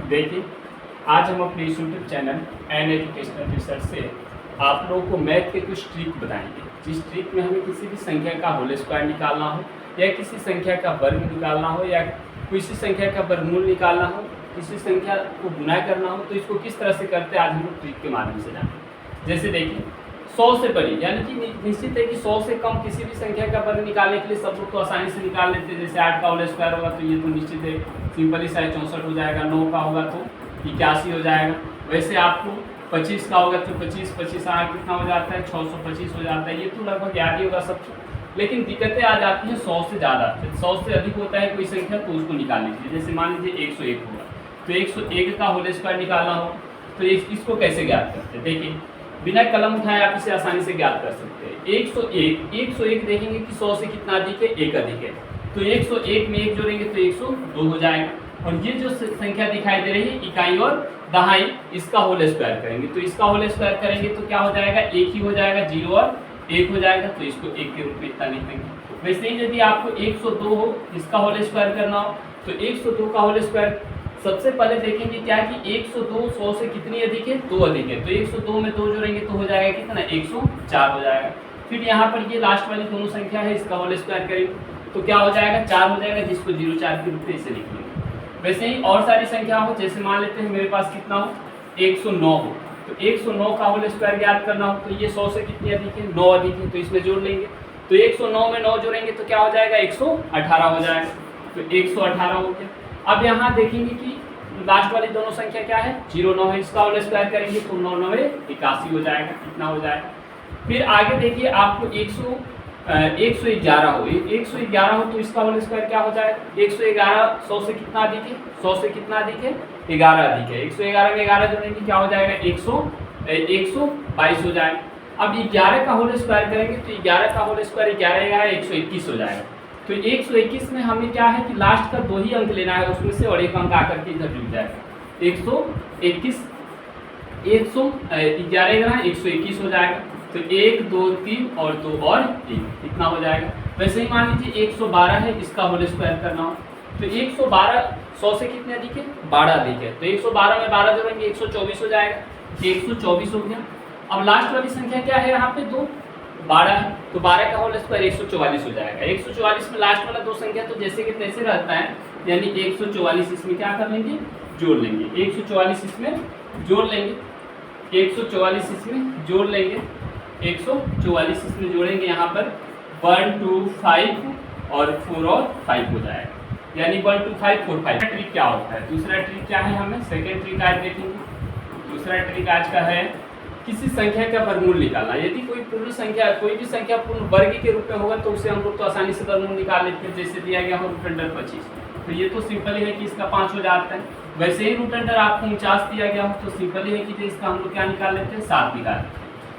देखिए, आज हम अपने इस YouTube channel and educational research से आप लोगों को मैथ के कुछ ट्रिक बताएंगे। जिस ट्रिक में हमें किसी भी संख्या का होल स्क्वायर निकालना हो या किसी संख्या का वर्ग निकालना हो या किसी संख्या का वर्गमूल निकालना हो, किसी संख्या को गुणा करना हो, तो इसको किस तरह से करते हैं आज हम लोग ट्रिक के माध्यम से जानेंगे। जैसे देखिए, 100 से बड़ी यानी कि निश्चित है कि 100 से कम किसी भी संख्या का वर्ग निकालने के लिए सब लोग तो आसानी से निकाल लेते हैं। जैसे 8 का होल स्क्वायर होगा तो ये तो निश्चित है, सिंपली 64 हो जाएगा। 9 का होगा तो 81 हो जाएगा। वैसे आपको 25 का होगा तो 25 आगे कितना हो जाता है, 625 हो जाता है। ये तो लगभग याद ही होगा सबको। लेकिन दिक्कतें आ जाती हैं 100 से ज़्यादा, 100 से अधिक होता है कोई संख्या तो उसको निकालने के लिए। जैसे मान लीजिए 101 होगा तो 101 का होल स्क्वायर निकालना हो तो इसको कैसे ज्ञात करते हैं। देखिए, बिना कलम उठाए आप इसे आसानी से ज्ञात कर सकते हैं। 101 देखेंगे कि 100 से कितना अधिक है, 1 अधिक है, तो 101 में 1 जोड़ेंगे तो 102 हो जाएगा। और ये जो संख्या दिखाई दे रही है इकाई और दहाई, इसका होल स्क्वायर करेंगे तो इसका होल स्क्वायर करेंगे तो क्या हो जाएगा, 1 ही हो जाएगा, 0 और 1 हो जाएगा, तो इसको 1 के रूप में इतना लिख देंगे। वैसे ही यदि आपको 102 हो इसका होल स्क्वायर करना हो तो 102 का होल स्क्वायर सबसे पहले देखेंगे क्या कि 102 100 से कितनी अधिक है, 2 अधिक है, तो 102 में 2 जोड़ेंगे तो हो जाएगा कितना, 104 हो जाएगा। फिर यहाँ पर ये लास्ट वाली दोनों संख्या है, इसका होल स्क्वायर करेंगे तो क्या हो जाएगा, 4 हो जाएगा, जिसको 04 के रूप में इसे लिख लेंगे। वैसे ही और सारी संख्या हो, जैसे मान लेते हैं मेरे पास कितना हो, 109 हो तो 109 का होल स्क्वायर ज्ञात करना हो तो ये 100 से कितनी अधिक है, 9 अधिक है, तो इसमें जोड़ लेंगे तो 109 में 9 जोड़ेंगे तो क्या हो जाएगा, 118 हो जाएगा, तो 118 हो गया। अब यहाँ देखेंगे कि लास्ट वाली दोनों संख्या क्या है, 09 है, इसका होल स्क्वायर करेंगे तो 9 9 81 हो जाएगा, कितना हो जाएगा। फिर आगे देखिए, आपको 111 हो, 111 हो तो इसका होल स्क्वायर क्या हो जाएगा, 111 100 से कितना अधिक है, 100 से कितना अधिक है, 11 अधिक है, 111 में 11 जोड़ेंगे क्या हो जाएगा, 122 हो जाएगा। अब 11 का होल स्क्वायर करेंगे तो 11 का होल स्क्वायर 11 121 हो जाएगा। तो 121 में हमें क्या है कि लास्ट का 2 ही अंक लेना है उसमें से, और एक अंक आकर के इधर जुड़ जाएगा, 121 121 हो जाएगा, तो 1 2 3 और 2 और 1 कितना हो जाएगा। वैसे ही मान लीजिए 112 है, इसका होल स्क्वायर करना हो तो 112 100 से कितने अधिक है, 12 अधिक है, तो 112 में 12 जोड़ेंगे 124 हो जाएगा, 124 हो गया। अब लास्ट वाली संख्या क्या है यहाँ पे, 2 12 है, तो 12 का होल स्क्वायर 144 हो जाएगा। 144 में लास्ट वाला 2 संख्या तो जैसे कि तैसे रहता है, यानी 144 इसमें क्या कर लेंगे, जोड़ लेंगे, 144 इसमें जोड़ लेंगे, 144 इसमें जोड़ लेंगे, 144 इसमें जोड़ेंगे, यहाँ पर 1 2 5 और 4 और 5 हो जाएगा, यानी 1 2 5 4 5। ट्रिक क्या होता है, दूसरा ट्रिक क्या है, हमें सेकेंड ट्रिक आज देखेंगे। दूसरा ट्रिक आज का है किसी संख्या का वर्गमूल निकालना। यदि कोई पूर्ण संख्या, कोई भी संख्या पूर्ण वर्ग के रूप में होगा तो उसे हम लोग तो आसानी से वर्गमूल निकाल लेते हैं। जैसे दिया गया हो √25, तो ये तो सिंपल ही है कि इसका 5 हो जाता है। वैसे ही √, आपको 49 दिया गया हो तो सिंपल ही है कि इसका हम लोग क्या निकाल लेते हैं, 7 निकाल लेते हैं।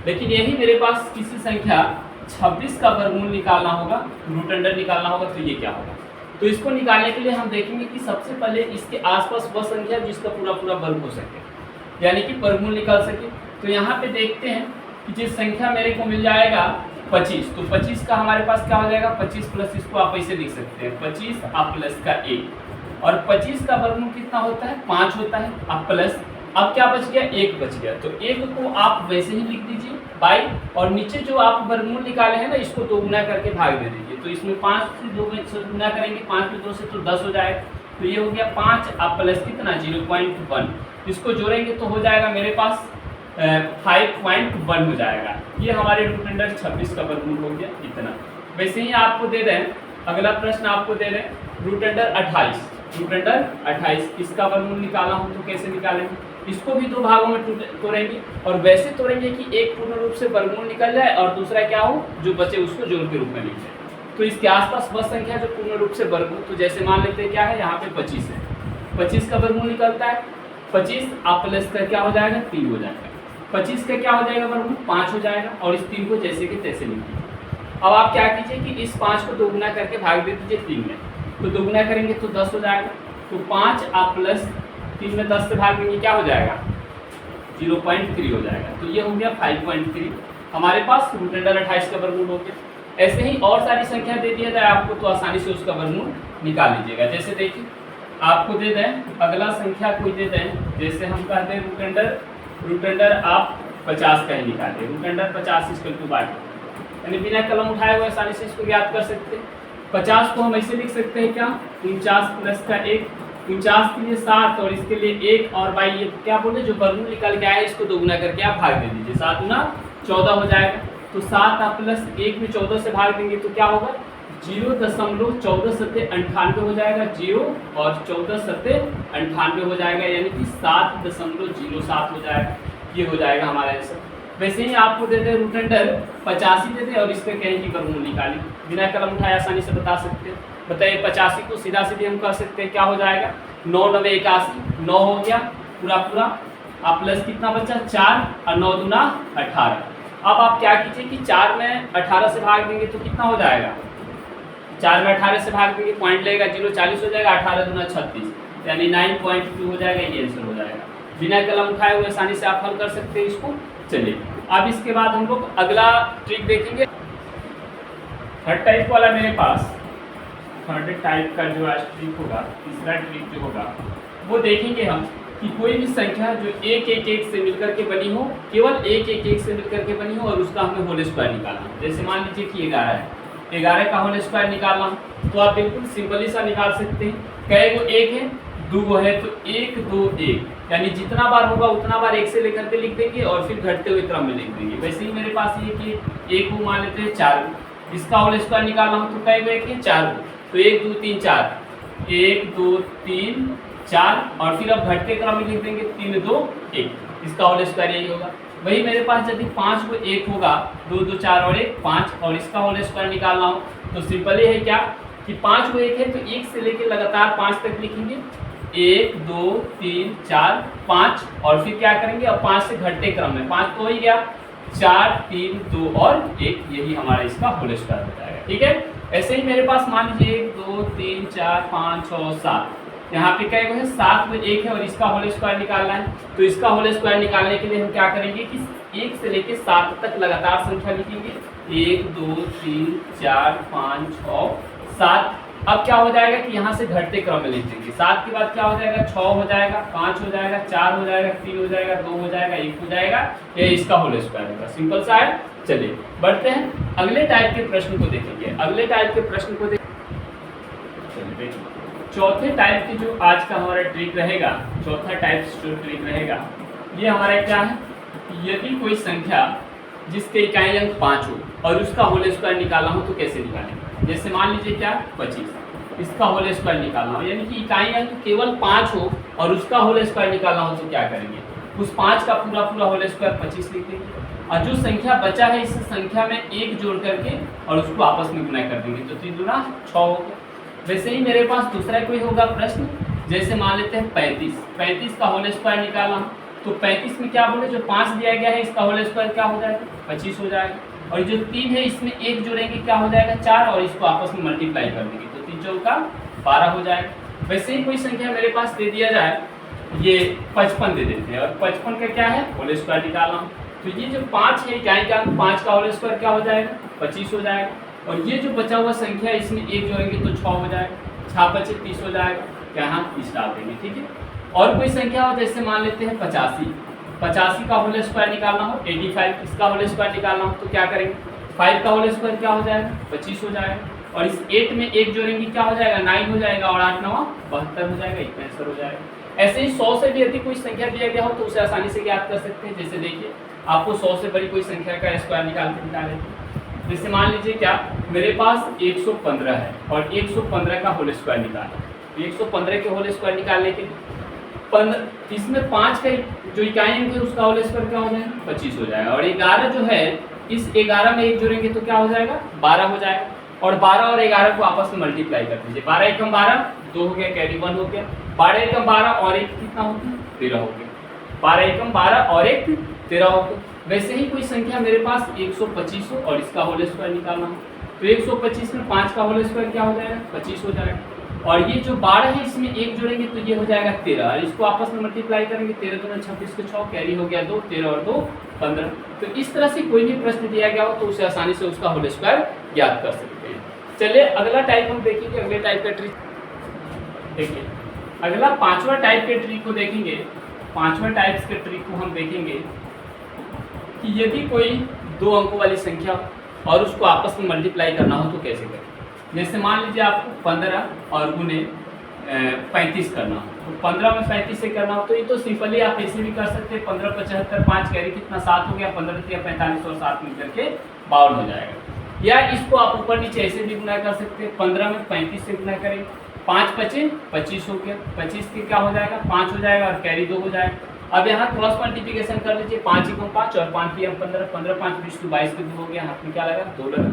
लेकिन यही मेरे पास किसी संख्या 26 का वर्गमूल निकालना होगा, √, निकालना होगा, तो ये क्या होगा। तो इसको निकालने के लिए हम देखेंगे कि सबसे पहले इसके आसपास वह संख्या जिसका पूरा वर्ग हो सके, यानी कि वर्गमूल निकाल सके। तो यहाँ पे देखते हैं कि जिस संख्या मेरे को मिल जाएगा 25, तो 25 का हमारे पास क्या हो जाएगा, 25 प्लस, इसको आप ऐसे लिख सकते हैं, 25 आप प्लस का 1, और 25 का वर्गमूल कितना होता है, 5 होता है, आप प्लस, अब क्या बच गया, 1 बच गया, तो 1 को आप वैसे ही लिख दीजिए बाई, और नीचे जो आप वर्गमूल निकाले हैं ना इसको 2 गुना करके भाग दे दीजिए, तो इसमें 5 से 2 गुना करेंगे, 5 में 2 से तो 10 हो जाएगा, तो ये हो गया 5 आप प्लस कितना, 0.1, इसको जोड़ेंगे तो हो जाएगा मेरे पास 5.1 हो जाएगा। ये हमारे √, 26 का वर्गमूल हो गया इतना। वैसे ही आपको दे रहे हैं, अगला प्रश्न आपको दे रहे हैं √28, इसका वर्गमूल निकालना हो तो कैसे निकालेंगे, इसको भी 2 भागों में तोड़ेंगे, और वैसे तोड़ेंगे कि एक पूर्ण रूप से वर्गमूल निकल जाए और दूसरा क्या हो, जो बचे उसको जोड़ के रूप में लिख जाए। तो इसके आसपास वह संख्या जो पूर्ण रूप से वर्गमूल, तो जैसे मान लेते हैं क्या है, यहाँ पे 25 है, 25 का वर्गमूल निकलता है, 25 आप प्लस का क्या हो जाएगा, 3 हो जाएगा, 25 का क्या हो जाएगा वर्गमूल, 5 हो जाएगा, और इस 3 को जैसे कि तैसे लिख दीजिए। अब आप क्या कीजिए कि इस 5 को 2 गुना करके भाग दे दीजिए 3 में, तो 2 गुना करेंगे तो 10 हो जाएगा, तो 5 आप प्लस 3 में 10 से भाग देंगे क्या हो जाएगा, 0.3 हो जाएगा, तो ये हो गया 5.3, हमारे पास √, 28 का वर्गमूल हो गया। ऐसे ही और सारी संख्या दे दिया जाए आपको तो आसानी से उसका वर्गमूल निकाल लीजिएगा। जैसे देखिए आपको दे दें, अगला संख्या कोई दे दें, जैसे हम कहते हैं रूट अंडर आप 50 का ही निकालें, root under 50 equal to by, यानी बिना कलम उठाए हुए आसानी से इसको ज्ञात कर सकते हैं। 50 को हम ऐसे लिख सकते हैं क्या, 49 प्लस का 1, 49 के लिए 7 और इसके लिए 1 और बाई ये क्या बोले जो वर्गमूल निकल के आया इसको दोगुना करके आप भाग दे दीजिए, 7 गुना 14 हो जाएगा। तो 7 आप प्लस 1 में 14 से भाग देंगे तो क्या होगा, 0.14 हो जाएगा, 0 और 14 हो जाएगा, यानी कि 7.07 हो जाएगा। ये हो जाएगा हमारा आंसर। वैसे ही आपको दे दे रूट अंडर 85 दे दे और इसका कहें कि वर्गमूल निकालें, बिना कलम उठाए आसानी से बता सकते हैं। बताइए 85 को सीधा सीधे हम कर सकते हैं, क्या हो जाएगा, 9 9 81, 9 हो गया पूरा पूरा, आप प्लस कितना बचा 4 और 9 दूना 18। अब आप क्या कीजिए कि 4 में 18 से भाग देंगे तो कितना हो जाएगा, 4 में 18 से भाग देंगे पॉइंट लगेगा 0, 40 हो जाएगा, 18 दूना 36, यानी 9.2 हो जाएगा, ये आंसर हो जाएगा। बिना कलम उठाए हुए आसानी से आप हल कर सकते हैं इसको। चलिए अब इसके बाद हम लोग अगला ट्रिक देखेंगे। थर्ड टाइप वाला मेरे पास, थर्ड टाइप का जो आज ट्रिक होगा, तीसरा ट्रिक जो होगा वो देखेंगे हम कि कोई भी संख्या जो 1 1 1 से मिलकर के बनी हो, केवल 1 1 1 से मिलकर के बनी हो और उसका हमें होल स्क्वायर निकालना है। जैसे मान लीजिए कि 11 है, 11 का होल स्क्वायर निकालना तो आप बिल्कुल सिंपली सा निकाल सकते हैं। कई गो 1 है, 2 है तो 1 2 1, यानी जितना बार होगा उतना बार 1 से लेकर के लिख देंगे और फिर घटते हुए क्रम में लिख देंगे। वैसे ही मेरे पास ये कि 1 को मान लेते हैं 4, इसका होल स्क्वायर निकालना हो तो कई गो 1 है 4, तो 1 2 3 4, 1 2 3 4 और फिर अब घटते क्रम में लिख देंगे 3 2 1, इसका होल स्क्वायर यही होगा। वही मेरे पास यदि 5 को 1 होगा, 2 2 4 और 1 5 और इसका होल स्क्वायर निकालना हो तो सिंपल है क्या कि 5 को 1 है तो 1 से लेकर लगातार 5 तक लिखेंगे, 1 2 3 4 5 और फिर क्या करेंगे, अब 5 से घटते क्रम में 5 तो हो ही गया, 4 3 2 और 1, यही हमारा इसका होल स्क्वायर हो जाएगा। ठीक है, ऐसे ही मेरे पास मान लीजिए 1 2 3 4 5 6 7, यहाँ पे क्या है 7 में 1 है और इसका होल स्क्वायर निकालना है। तो इसका होल स्क्वायर निकालने के लिए हम क्या करेंगे कि 1 से लेकर 7 तक लगातार संख्या लिखेंगे, 1 2 3 4 5 6 7। अब क्या हो जाएगा कि यहाँ से घटते क्रम में लिख देंगे, 7 के बाद क्या हो जाएगा 6 हो जाएगा, 5 हो जाएगा, 4 हो जाएगा, 3 हो जाएगा, 2 हो जाएगा, 1 हो जाएगा, ये इसका होल स्क्वायर होगा। सिंपल सा है। चलिए बढ़ते हैं अगले टाइप के प्रश्न को देखेंगे। अगले टाइप के प्रश्न को देखिए, चौथे टाइप की जो आज का हमारा ट्रिक रहेगा, चौथा टाइप जो ट्रिक रहेगा ये हमारा क्या है, यदि कोई संख्या जिसके इकाई अंक 5 हो और उसका होल स्क्वायर निकालना हो तो कैसे निकालेंगे। जैसे मान लीजिए क्या 25, इसका होल स्क्वायर निकालना हो, यानी कि इकाई अंक केवल 5 हो और उसका होल स्क्वायर निकालना हो तो क्या करेंगे, उस 5 का पूरा होल स्क्वायर 25 लिख देंगे और जो संख्या बचा है इस संख्या में 1 जोड़ करके और उसको आपस में गुना कर देंगे, तो 3 दूना 6 हो गया। वैसे ही मेरे पास दूसरा कोई होगा प्रश्न, जैसे मान लेते हैं 35 का होल स्क्वायर निकालना, तो 35 में क्या बोले जो 5 दिया गया है इसका होल स्क्वायर क्या हो जाएगा 25 हो जाएगा, और जो 3 है इसमें 1 जोड़ेंगे क्या हो जाएगा 4 और इसको आपस में मल्टीप्लाई कर देंगे तो 3 चौका 12 हो जाएगा। वैसे ही कोई संख्या मेरे पास दे दिया जाए, ये 55 दे देते हैं और 55 का क्या है होल स्क्वायर निकालना, तो ये जो 5 है इकाई का 5 का होल स्क्वायर क्या हो जाएगा 25 हो जाएगा, और ये जो बचा हुआ संख्या इसमें 1 जोड़ेंगे तो 6 हो जाएगा, 6 बचे 30 हो जाएगा, यहाँ 30 डाल देंगे। ठीक है, और कोई संख्या हो जैसे मान लेते हैं 85 का होल स्क्वायर निकालना हो, 85 इसका होल स्क्वायर निकालना हो तो क्या करेंगे, 5 का होल स्क्वायर क्या हो जाएगा 25 हो जाएगा, और इस 8 में 1 जोड़ेंगे क्या हो जाएगा 9 हो जाएगा, और 8 9 72 हो जाएगा, इतना आंसर हो जाएगा। ऐसे ही 100 से भी यदि कोई संख्या दिया गया हो तो उसे आसानी से ज्ञात कर सकते हैं। जैसे देखिए आपको 100 से बड़ी कोई संख्या का स्क्वायर निकालेंगे, जैसे मान लीजिए क्या मेरे पास 115 है और 115 का होल स्क्वायर निकालना, 115 के होल स्क्वायर निकालने के लिए इसमें 5 का जो इकाई अंक है उसका होल स्क्वायर क्या हो जाएगा 25 हो जाएगा, और 11 जो है इस 11 में 1 जोड़ेंगे तो क्या हो जाएगा 12 हो जाएगा, और 12 और 11 को आपस में मल्टीप्लाई कर दीजिए, 12 एकम 12 2 हो गया, कैरी 1 हो गया, 12 एकम 12 और 1 कितना हो गया 13 हो गया, 12 एकम 12 और 1 13 हो गया। वैसे ही कोई संख्या मेरे पास 125 हो और इसका होल स्क्वायर निकालना हो तो 125 में 5 का होल स्क्वायर क्या हो जाएगा 25 हो जाएगा, और ये जो 12 है इसमें 1 जोड़ेंगे तो ये हो जाएगा 13, और इसको आपस में मल्टीप्लाई करेंगे 13 दूना 26 के 6, कैरी हो गया 2, 13 और 2 15। तो इस तरह से कोई भी प्रश्न दिया गया हो तो उसे आसानी से उसका होल स्क्वायर ज्ञात कर सकते हैं। चलिए अगला टाइप हम देखेंगे, अगले टाइप का ट्रिक देखिए। अगला पांचवा टाइप के ट्रिक को देखेंगे। पांचवा टाइप्स के ट्रिक को हम देखेंगे कि यदि कोई 2 अंकों वाली संख्या और उसको आपस में मल्टीप्लाई करना हो तो कैसे करें। जैसे मान लीजिए आपको 15 और गुने 35 करना हो, तो 15 में 35 से करना हो तो ये तो सिंपली आप ऐसे भी कर सकते हैं। 15 75 5 कैरी कितना 7 हो गया, 15 या 45 और 7 मिल करके 52 हो जाएगा। या इसको आप ऊपर नीचे ऐसे भी गुना कर सकते हैं। 15 में 35 से गुना करेंगे, 5 पचे 25 हो गया, 25 के क्या हो जाएगा 5 हो जाएगा और कैरी 2 हो जाएगा। अब यहाँ क्रॉस मल्टीप्लिकेशन कर लीजिए, 5 एकम 5 और 5 तिया 15, 15 5 20 22 के 2 हो गया, हाथ में क्या लगा 2 लगा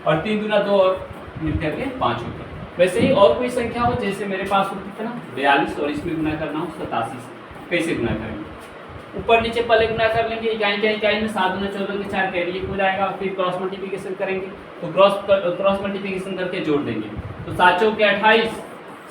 और 3 दूना 2 और मिलकर के 5 हो गया। वैसे ही और कोई संख्या हो, जैसे मेरे पास हो कितना 42 और इसमें गुना करना हो 87 से, कैसे गुना करेंगे। ऊपर नीचे पहले गुना कर लेंगे, इकाई में 7 दूना 14 के 4 कैरी 1 हो जाएगा। फिर क्रॉस मल्टीप्लिकेशन करेंगे तो क्रॉस मल्टीप्लिकेशन करके जोड़ देंगे तो 7 चौके 28,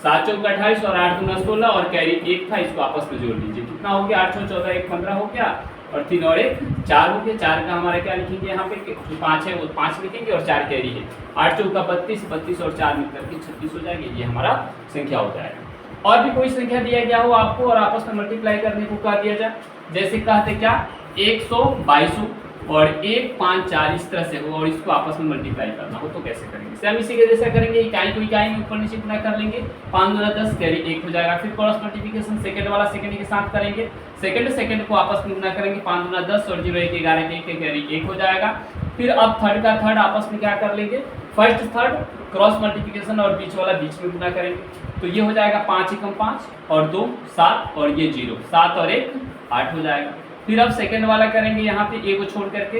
7 चौके 28 और 8 दूना 16 और कैरी 1 था, इसको आपस में जोड़ लीजिए कितना हो गया 8 चौके 14 1 15 हो गया और 3 और 1 4 हो गया। 4 का हमारा क्या लिखेंगे यहाँ पे जो 5 है वो 5 लिखेंगे और 4 कैरी है। 8 चौका 32, 32 और 4 मिलकर के 36 हो जाएगी। ये हमारा संख्या हो जाएगा। और भी कोई संख्या दिया गया हो आपको और आपस में मल्टीप्लाई करने को कहा दिया जाए, जैसे कहते क्या 122 और 1 5 4 इस तरह से हो और इसको आपस में मल्टीप्लाई करना हो तो कैसे करेंगे। सेम इसी के जैसा करेंगे, इकाई को इकाई में ऊपर नीचे गुना कर लेंगे, 5 दूना 10 कैरी 1 हो जाएगा। फिर क्रॉस मल्टीप्लिकेशन सेकंड वाला सेकंड के साथ करेंगे, सेकंड को आपस में गुना करेंगे, 5 दूना 10 और 0 1 11 के 1 कैरी 1 हो जाएगा। फिर अब थर्ड का थर्ड आपस में क्या कर लेंगे, फर्स्ट थर्ड क्रॉस मल्टीप्लिकेशन और बीच वाला बीच में गुना करेंगे तो ये हो जाएगा 5 एकम 5 और 2 7 और ये 0, 7 और 1 8 हो जाएगा। फिर अब सेकंड वाला करेंगे, यहाँ पे ए को छोड़ करके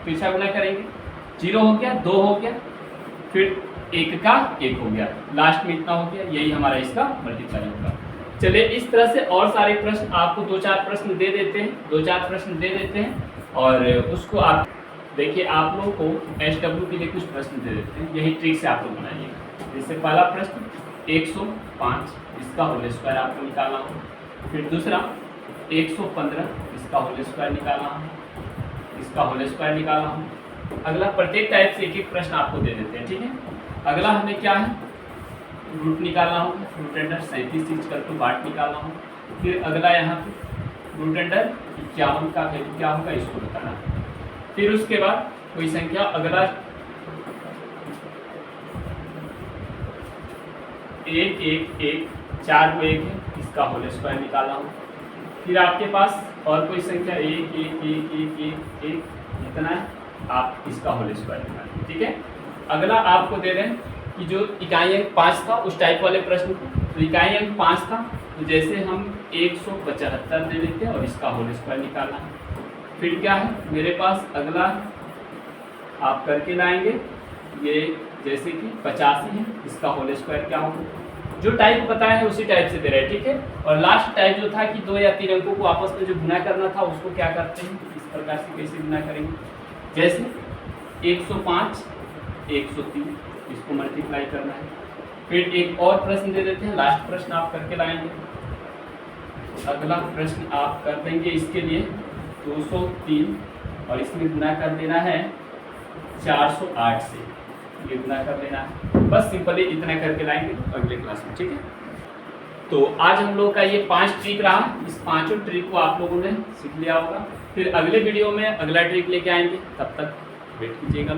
पीछा गुना करेंगे, 0 हो गया 2 हो गया फिर 1 का 1 हो गया, लास्ट में इतना हो गया। यही हमारा इसका मल्टीप्लाई होगा। चलिए इस तरह से और सारे प्रश्न आपको 2-4 प्रश्न दे देते हैं, 2-4 प्रश्न दे देते हैं और उसको आप देखिए। आप लोगों को SW के लिए कुछ प्रश्न दे देते हैं, यही ट्रिक से आप लोग बनाइएगा। जैसे पहला प्रश्न 105 इसका होल स्क्वायर आपको निकालना हो। फिर दूसरा 115 इसका होल स्क्वायर निकालना हो, इसका होल स्क्वायर निकालना हो। अगला प्रत्येक टाइप से एक एक प्रश्न आपको दे देते हैं, ठीक है। अगला हमें क्या है रूट निकालना हो, रूट अंडर 37 बाट निकालना हो। फिर अगला यहाँ पे रूट अंडर 51 का वैल्यू क्या होगा इसको बताना है। फिर उसके बाद कोई संख्या अगला 1 1 1 4 को 1 है इसका होल स्क्वायर निकालना हो। फिर आपके पास और कोई संख्या 1 1 1 1 1 1 इतना है, आप इसका होल स्क्वायर निकालें, ठीक है। अगला आपको दे रहे हैं कि जो इकाई अंक 5 था उस टाइप वाले प्रश्न को, तो इकाई अंक 5 था तो जैसे हम 175 दे देते हैं और इसका होल स्क्वायर निकालना है। फिर क्या है मेरे पास अगला आप करके लाएंगे, ये जैसे कि 85 है इसका होल स्क्वायर क्या होगा, जो टाइप बताया है उसी टाइप से दे रहे हैं, ठीक है। और लास्ट टाइप जो था कि 2 या 3 अंकों को आपस में जो गुना करना था उसको क्या करते हैं इस प्रकार से कैसे गुना करेंगे, जैसे 105 103 इसको मल्टीप्लाई करना है। फिर एक और प्रश्न दे देते हैं, लास्ट प्रश्न आप करके लाएंगे। अगला प्रश्न आप कर देंगे इसके लिए 203 और इसमें गुना कर देना है 408 से, ये गुना कर लेना है। बस सिंपली इतना करके लाएंगे अगले क्लास में, ठीक है। तो आज हम लोग का ये 5 ट्रिक रहा, इस पांचों ट्रिक को आप लोगों ने सीख लिया होगा। फिर अगले वीडियो में अगला ट्रिक लेके आएंगे, तब तक वेट कीजिएगा।